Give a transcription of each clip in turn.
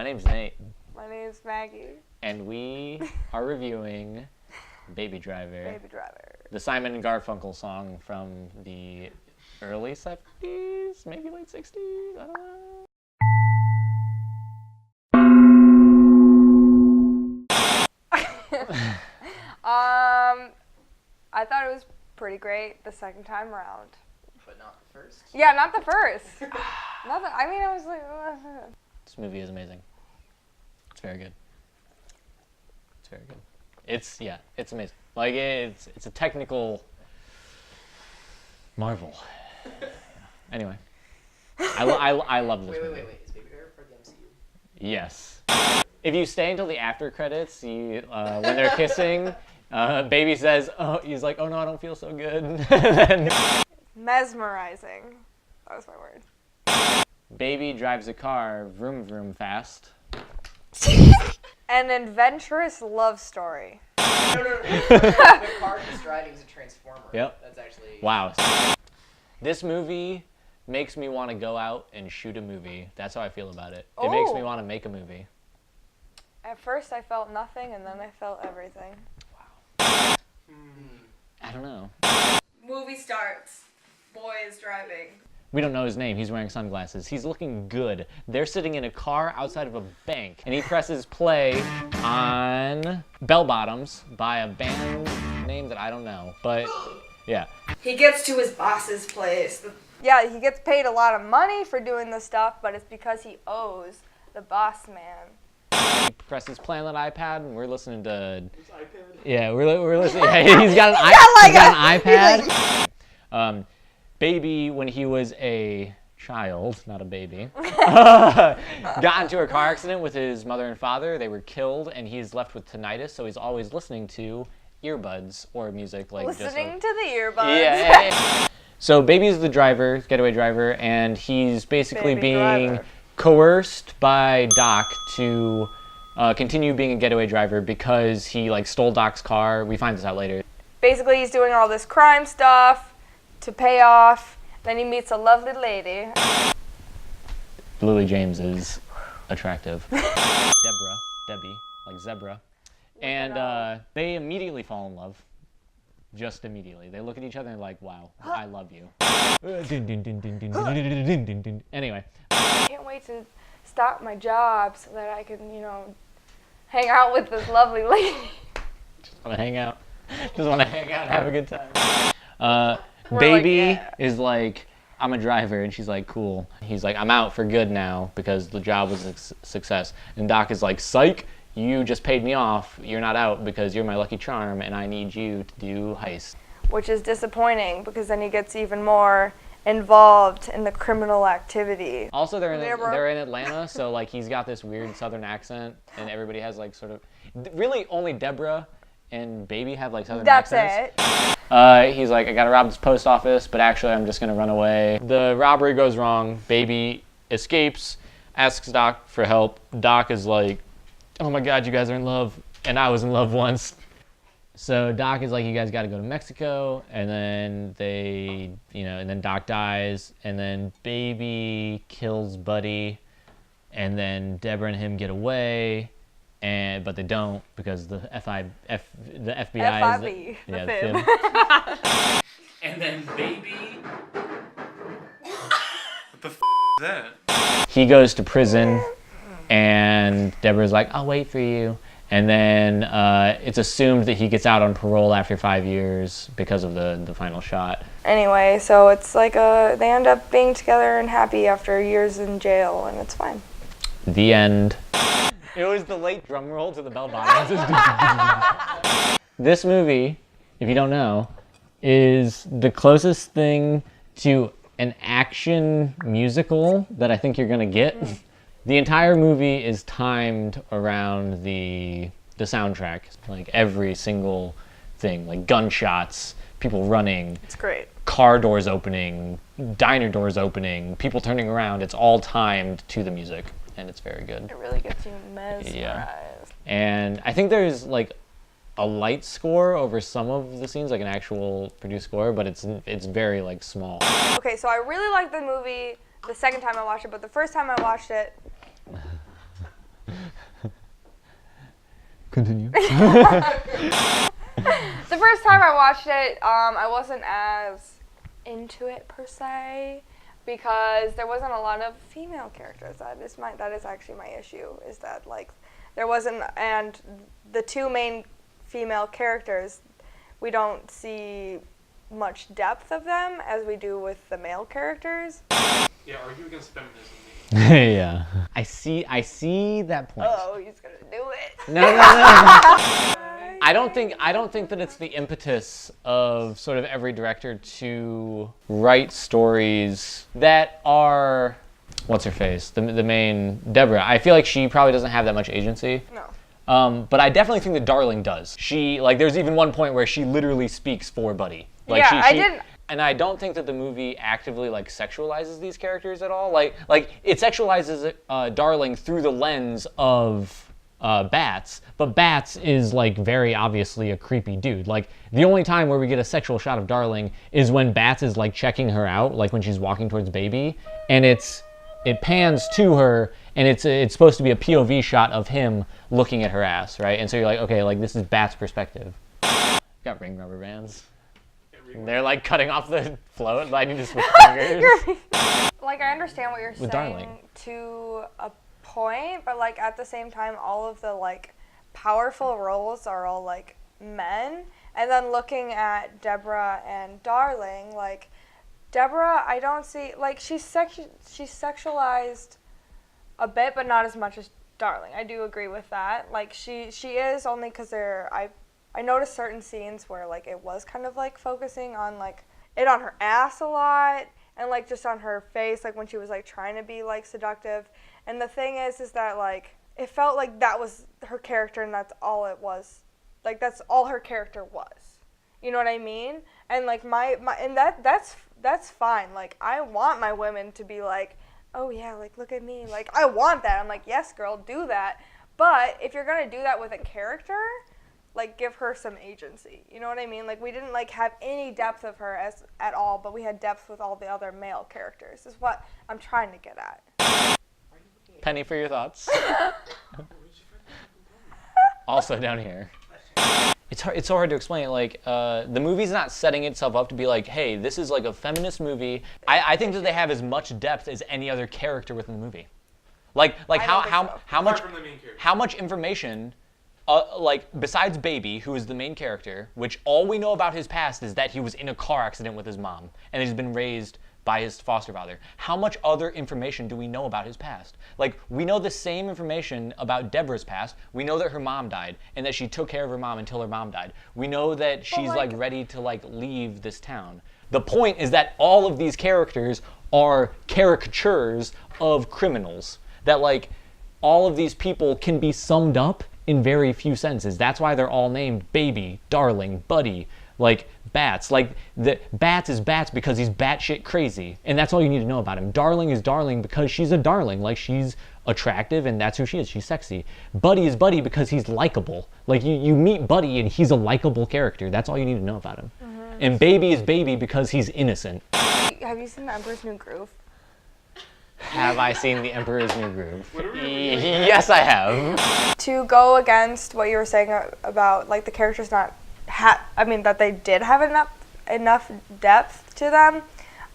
My name's Nate. My name's Maggie. And we are reviewing Baby Driver. Baby Driver. The Simon and Garfunkel song from the early 70s, maybe late 60s, I don't know. I thought it was pretty great the second time around. But not the first? Yeah, not the first. I was like... This movie is amazing. It's very good. It's very good. It's amazing. Like, it's a technical marvel. Anyway. I love this movie. Wait. Is Baby Driver for the MCU? Yes. If you stay until the after credits, when they're kissing, Baby says, "Oh," he's like, "Oh no, I don't feel so good." Then mesmerizing. That was my word. Baby drives a car, vroom vroom fast. An adventurous love story. No. The car he's driving is a transformer. Yep. That's actually... Wow. This movie makes me want to go out and shoot a movie. That's how I feel about it. It makes me want to make a movie. At first I felt nothing, and then I felt everything. Wow. I don't know. Movie starts. Boy is driving. We don't know his name. He's wearing sunglasses. He's looking good. They're sitting in a car outside of a bank, and he presses play on Bell Bottoms by a band name that I don't know, but yeah. He gets to his boss's place. Yeah, he gets paid a lot of money for doing this stuff, but it's because he owes the boss man. He presses play on that iPad, and we're listening to... His iPad? Yeah, we're listening. Yeah, he's got an iPad. Baby, when he was a child, not a baby, got into a car accident with his mother and father. They were killed, and he's left with tinnitus, so he's always listening to earbuds or music. Listening to the earbuds. Yeah. So Baby's the driver, getaway driver, and he's basically being coerced by Doc to continue being a getaway driver because he stole Doc's car. We find this out later. Basically, he's doing all this crime stuff to pay off. Then he meets a lovely lady. Lily James is attractive. Debbie, like zebra. And they immediately fall in love. Just immediately. They look at each other and like, wow, I love you. Anyway. I can't wait to stop my job so that I can, hang out with this lovely lady. Just want to hang out. Just want to hang out and have a good time. Baby is like, I'm a driver, and she's like, cool. He's like, I'm out for good now because the job was a success. And Doc is like, psych, you just paid me off. You're not out because you're my lucky charm, and I need you to do heist. Which is disappointing because then he gets even more involved in the criminal activity. Also, they're in Atlanta, so he's got this weird southern accent, and everybody has really only Deborah and Baby have southern accents. That's it. He's like, I gotta rob this post office, but actually I'm just gonna run away. The robbery goes wrong. Baby escapes, asks Doc for help. Doc is like, oh my God, you guys are in love, and I was in love once. So Doc is like, you guys gotta go to Mexico, and then and then Doc dies, and then Baby kills Buddy, and then Deborah and him get away. But they don't because the FBI FIB, is the FIB. And then Baby... What the f*** is that? He goes to prison, and Deborah's like, I'll wait for you. And then it's assumed that he gets out on parole after 5 years because of the final shot. Anyway, so it's they end up being together and happy after years in jail, and it's fine. The end. It was the late drum roll to the bell bottoms. This movie, if you don't know, is the closest thing to an action musical that I think you're gonna get. The entire movie is timed around the soundtrack. Every single thing, gunshots, people running. It's great. Car doors opening, diner doors opening, people turning around. It's all timed to the music. And it's very good. It really gets you mesmerized. Yeah. And I think there's a light score over some of the scenes, an actual produced score, but it's very small. Okay, so I really liked the movie the second time I watched it, but the first time I watched it, Continue. The first time I watched it, I wasn't as into it per se because there wasn't a lot of female characters. That is actually my issue. Is that like there wasn't, and the two main female characters, we don't see much depth of them as we do with the male characters. Yeah, argue against feminism. Yeah. I see that point. Oh, he's gonna do it. No. I don't think that it's the impetus of sort of every director to write stories that are, what's her face? The main Deborah. I feel like she probably doesn't have that much agency. No. But I definitely think that Darling does. She, like, there's even one point where she literally speaks for Buddy. Like, yeah, I didn't. And I don't think that the movie actively like sexualizes these characters at all. Like it sexualizes Darling through the lens of Bats, but Bats is like very obviously a creepy dude. Like the only time where we get a sexual shot of Darling is when Bats is like checking her out, like when she's walking towards Baby, and it pans to her, and it's supposed to be a POV shot of him looking at her ass, right? And so you're like, okay, like this is Bats' perspective. Got ring rubber bands. They're like cutting off the float. I need to switch fingers. Like I understand what you're saying Darling. to a point, but like at the same time, all of the like powerful roles are all like men. And then looking at Deborah and Darling, like Deborah, I don't see like she's sexualized a bit, but not as much as Darling. I do agree with that. Like she is only because I noticed certain scenes where like it was kind of like focusing on like it on her ass a lot and like just on her face, like when she was like trying to be like seductive. And the thing is that like it felt like that was her character and that's all it was. Like that's all her character was. You know what I mean? And like my and that's fine. Like I want my women to be like, oh yeah, like look at me. Like I want that. I'm like, yes, girl, do that. But if you're gonna do that with a character, like give her some agency. You know what I mean? Like we didn't like have any depth of her at all, but we had depth with all the other male characters. Is what I'm trying to get at. Penny for your thoughts. Also down here. It's so hard to explain. Like the movie's not setting itself up to be like, hey, this is like a feminist movie. I think that they have as much depth as any other character within the movie. Like how much information. Like, besides Baby, who is the main character, which all we know about his past is that he was in a car accident with his mom, and he's been raised by his foster father. How much other information do we know about his past? Like, we know the same information about Deborah's past. We know that her mom died, and that she took care of her mom until her mom died. We know that she's, like ready to, like, leave this town. The point is that all of these characters are caricatures of criminals. That, like, all of these people can be summed up in very few sentences. That's why they're all named Baby, Darling, Buddy, like Bats. Like the Bats is Bats because he's batshit crazy, and that's all you need to know about him. Darling is Darling because she's a darling, like she's attractive and that's who she is. She's sexy. Buddy is Buddy because he's likable. Like you meet Buddy and he's a likable character. That's all you need to know about him. Mm-hmm. And Baby is Baby because he's innocent. Have you seen The Emperor's New Groove? Have I seen The Emperor's New Groove? Yes, I have. To go against what you were saying about like the characters not that they did have enough depth to them,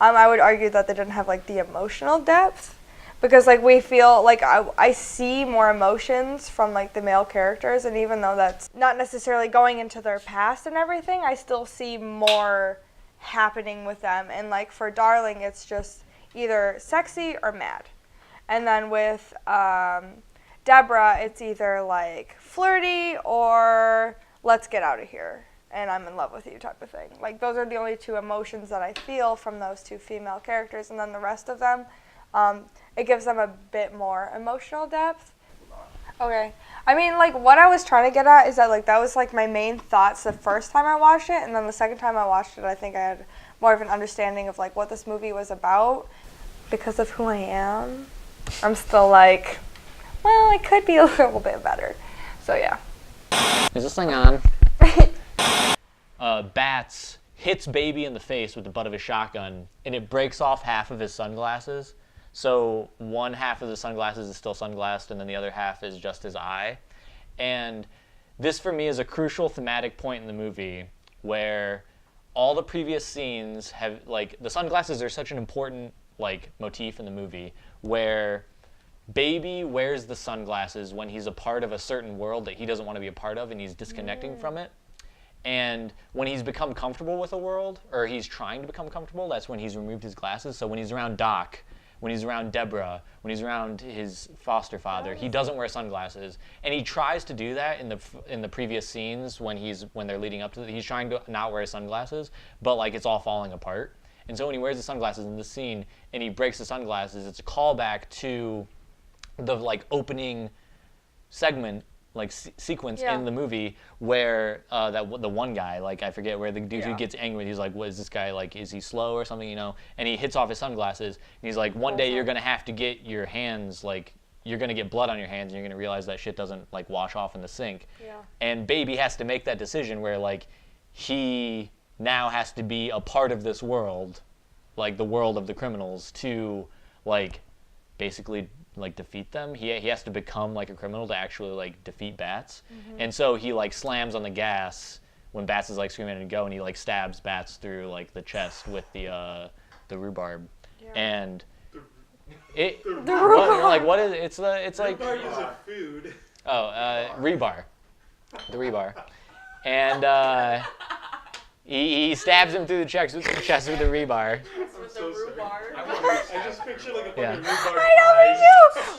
I would argue that they didn't have like the emotional depth, because like we feel like I see more emotions from like the male characters, and even though that's not necessarily going into their past and everything, I still see more happening with them. And like for Darling, it's just either sexy or mad. And then with Deborah, it's either like flirty or let's get out of here and I'm in love with you type of thing. Like those are the only two emotions that I feel from those two female characters, and then the rest of them, it gives them a bit more emotional depth. Okay. I mean, like what I was trying to get at is that like that was like my main thoughts the first time I watched it, and then the second time I watched it, I think I had more of an understanding of like what this movie was about. Because of who I am, I'm still like, well, it could be a little bit better. So yeah. Is this thing on? Bats hits Baby in the face with the butt of his shotgun, and it breaks off half of his sunglasses. So one half of the sunglasses is still sunglassed, and then the other half is just his eye. And this for me is a crucial thematic point in the movie where all the previous scenes have, like, the sunglasses are such an important, like, motif in the movie where Baby wears the sunglasses when he's a part of a certain world that he doesn't want to be a part of and he's disconnecting from it. And when he's become comfortable with a world, or he's trying to become comfortable, that's when he's removed his glasses. So when he's around Doc, when he's around Deborah, when he's around his foster father, he doesn't wear sunglasses. And he tries to do that in the previous scenes when they're leading up to it. He's trying to not wear sunglasses, but like it's all falling apart. And so when he wears the sunglasses in this scene and he breaks the sunglasses, it's a callback to the like opening segment, like sequence in the movie where the one guy, like I forget where the dude who gets angry, he's like, what is this guy, like, is he slow or something, you know? And he hits off his sunglasses and he's like, one day you're gonna have to get your hands, like, you're gonna get blood on your hands and you're gonna realize that shit doesn't like wash off in the sink. And Baby has to make that decision where like he now has to be a part of this world, like the world of the criminals, to like basically like defeat them. He has to become like a criminal to actually like defeat Bats. And so he like slams on the gas when Bats is like screaming to go, and he like stabs Bats through like the chest with the rhubarb. And it the rhubarb. Like what is it? It's like Rhubarb is a food. rebar. The rebar. And he stabs him through the chest with the rebar. With the rhubarb. I just picture like a fucking rhubarb. I know,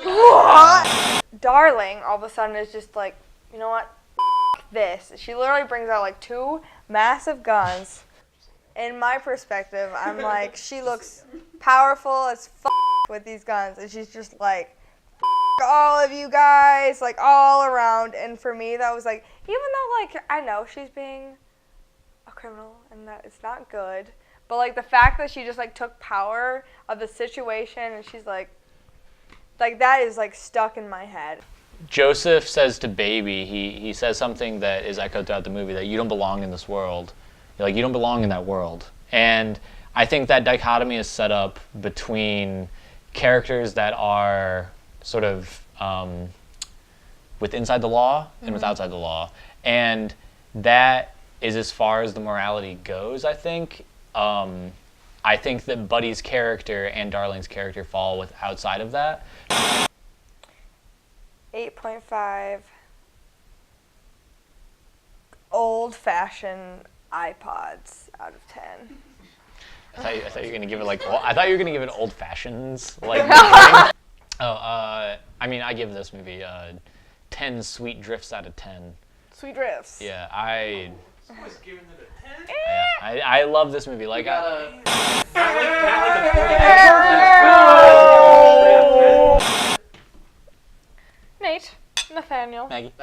me too. Darling, all of a sudden, is just like, you know what? This. She literally brings out like 2 massive guns. In my perspective, I'm like, she looks powerful as with these guns, and she's just like, all of you guys, like all around. And for me, that was like, even though like I know she's being a criminal and that it's not good, but like the fact that she just like took power of the situation and she's like that is like stuck in my head. Joseph says to Baby, he says something that is echoed throughout the movie, that you don't belong in this world. Like, you don't belong in that world. And I think that dichotomy is set up between characters that are sort of with inside the law and with outside the law. And that is as far as the morality goes, I think. I think that Buddy's character and Darlene's character fall with outside of that. 8.5 old-fashioned iPods out of 10. I thought you were gonna give it like. I thought you were gonna give it old fashions. Like. I mean, I give this movie 10 sweet drifts out of 10. Sweet drifts. Yeah, Someone's giving it a 10? I love this movie. Like, Nate, Nathaniel. Maggie.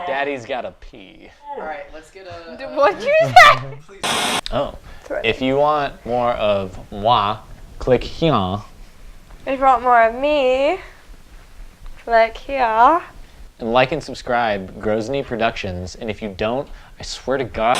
Daddy's gotta pee. Alright, let's get a... What'd you say? Please. Oh. If you want more of moi, click here. If you want more of me, click here. And like and subscribe, Grozny Productions. And if you don't, I swear to God...